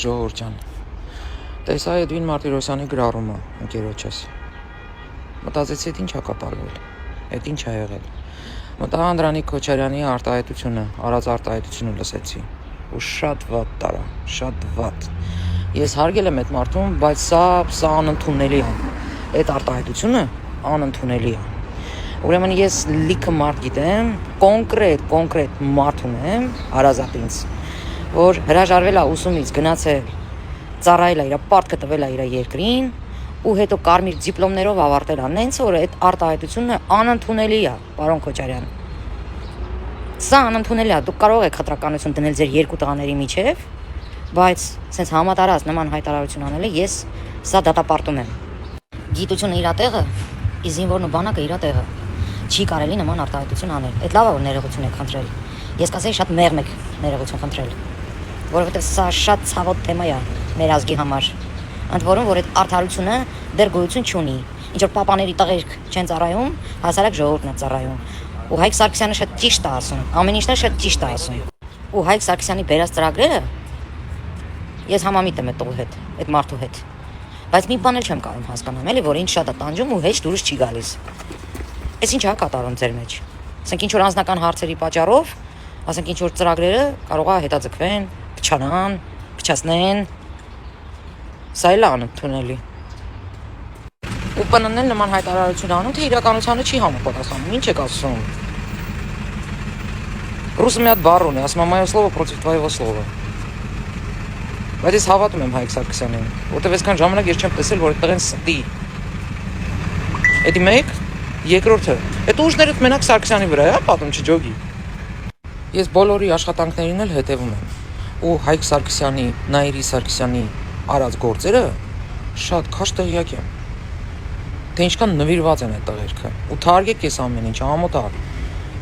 Ժողովուրդ ջան, տեսա Էդվին Մարտիրոսյանի գրառումը ընկերոջս։ Մտածեցի, այդ ինչ է կատարվել, այդ ինչ է եղել։ Մտա Անդրանիկ Քոչարյանի արտահայտությունը, արած արտահայտությունը լսեցի ու շատ վատ տարա, շատ վատ։ Ես հարգել եմ այդ մարդուն, բայց սա անընդունելի է։ Այդ արտահայտությունը անընդունելի է։ Ուրեմն ես լիքը մարդ գիտեմ, կոնկրետ մարդ ունեմ, հարազատ ինձ, որ հրաժարվել է ուսումից, գնացել, ծառայել է իր պարտքը տվել է իր երկրին ու հետո կարմիր դիպլոմներով ավարտել է, նենց որ այդ արտահայտությունը անընդունելի է, պարոն Քոչարյան։ Սա անընդունելի է, դուք կարող եք խտրականություն դնել ձեր երկու տղաների միջև, բայց սենց համատարած նման հայտարարություն անելը ես սա դատապարտում եմ։ Գիտությունը իր տեղը, իսկ զինվորն ու բանակը իր տեղը։ Չի կարելի նման արտահայտություն անել։ Այդ լավ է, որ ներողություն եք խնդրել։ Ես կասեի շատ մեղմ եք ներողություն խնդրել, որովհետև սա շատ ցավոտ թեմա է մեր ազգի համար։ Ընդ որում, որ այդ արդարությունը դեռ գոյություն չունի։ Ինչ որ պապաների տղերք չեն ծառայում, հասարակ ժողովուրդն է ծառայում։ Ու Հայկ Սարգսյանը շատ ճիշտ է ասում, ամեն ինչն է շատ ճիշտ է ասում։ Ու Հայկ Սարգսյանի բերած ծրագրերը ես համամիտ եմ այդ հետ, այդ մարդու հետ։ Բայց մի բան էլ չեմ կարող հասկանամ, էլի, որ ինչ շատ է տանջում ու հեչ դուրս չի գալիս։ Այս ինչ է կատարում ձեր մեջ։ Ասենք ինչ որ անձնական հարցերի պատճառով, ասենք ինչ որ ծրագրերը կարող է հետաձգվեն, փչանան, փչացնեն։ Սա էլ անընդունելի։ Ու ՊՆՆ-ն նման հայտարարություն անում, թե իրականությանը չի համապատասխանում։ Ինչ եք ասում։ Ռուսը մի հատ բառ ունի, ասում է «Մое слово против твоего слова»։ Բայց ես հավատում եմ Հայկ Սարգսյանին, որտեվ այսքան ժամանակ ես չեմ տեսել, որ այդ տղեն ստի։ Էդի մեկ, երկրորդը, այդ ուժները մենակ Սարգսյանի վրա է, պատում չջոգի։ Ես բոլորի աշխատանքներին էլ հետևում եմ, ու Հայկ Սարգսյանի, Նաիրի Սարգսյանի արած գործերը շատ քաշ տեղյակ եմ, թե ինչքան նվիրված են այդ տղերքը, ու թարգեք ես ամեն ինչ, ամոթար։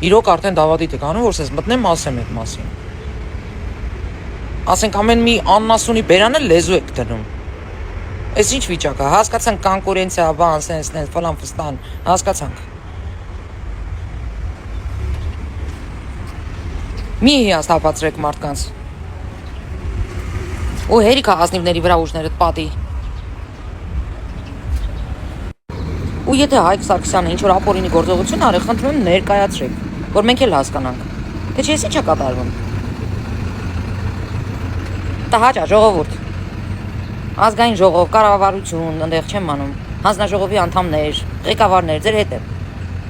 Իրոք արդեն դավադիտ եք անում, որ սենց մտնեմ ասեմ այդ մասին։ Ասենք ամեն մի աննասունի բերանը լեզու եք դնում։ Այս ինչ վիճակ է, հասկացանք կոնկուրենցիա, բան, սենց, ֆլան ֆստան, հասկացանք։ Մի հիասթափացրեք մարդկանց։ Ու հերիք է ազնիվների վրա ուժներդ պատի։ Ու եթե Հայկ Սարգսյանը ինչ որ ապօրինի գործողություն արի, խնդրում եմ ներկայացրեք, որ մենք էլ հասկանանք։ Թե չէ, ինչ է կատարվում։ Տհաճ է, ժողովուրդ։ Ազգային ժողով, կառավարություն, այնտեղ չեմ անում, հանձնաժողովի անդամներ, ղեկավարներ, ձեր հետ եմ։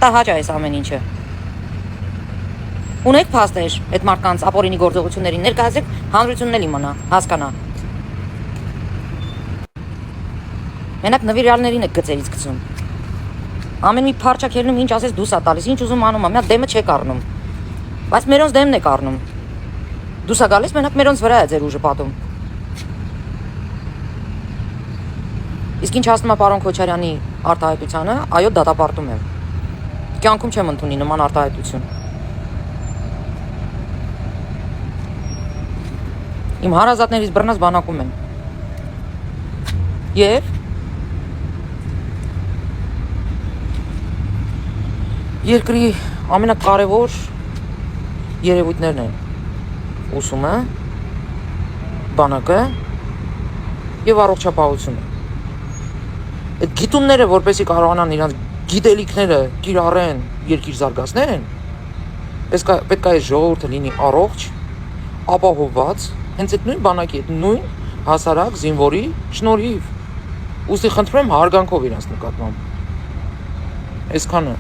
Տհաճ է այս ամեն ինչը։ Ունեք փաստեր այդ մարդկանց ապօրինի գործողություններին ներկայացրեք, հանրությունն էլ իմանա, հասկանա։ Մենակ նվիրյալներին եք գծերից գցում։ Ամեն մի փարչակերնում ինչ ասես դուս է տալիս, ինչ ուզում անում, մի հատ դեմը չեք առնում։ Բայց մերոնց դեմն եք առնում։ Դուս է գալիս, մենակ մերոնց վրա է ձեր ուժը պատում։ Իսկ ինչ հասնում է պարոն Քոչարյանի արտահայտությանը, այո, դատապարտում եմ։ Կյանքում չեմ ընդունի նման արտահայտություն։ Իմ հարազատներից բռնած բանակում են։ Եվ երկրի ամենակարևոր երևույթներն են ուսումը, բանակը եւ առողջապահությունը։ Այդ գիտունները, որպեսզի կարողանան իրանց գիտելիքները կիրառեն, երկիր զարգացնեն, պետք է ժողովուրդը լինի առողջ, ապահովված, հենց այդ նույն բանակի, այդ նույն հասարակ զինվորի շնորհիվ։ Ուստի խնդրում եմ հարգանքով իրանց նկատմամբ։ Այսքանը։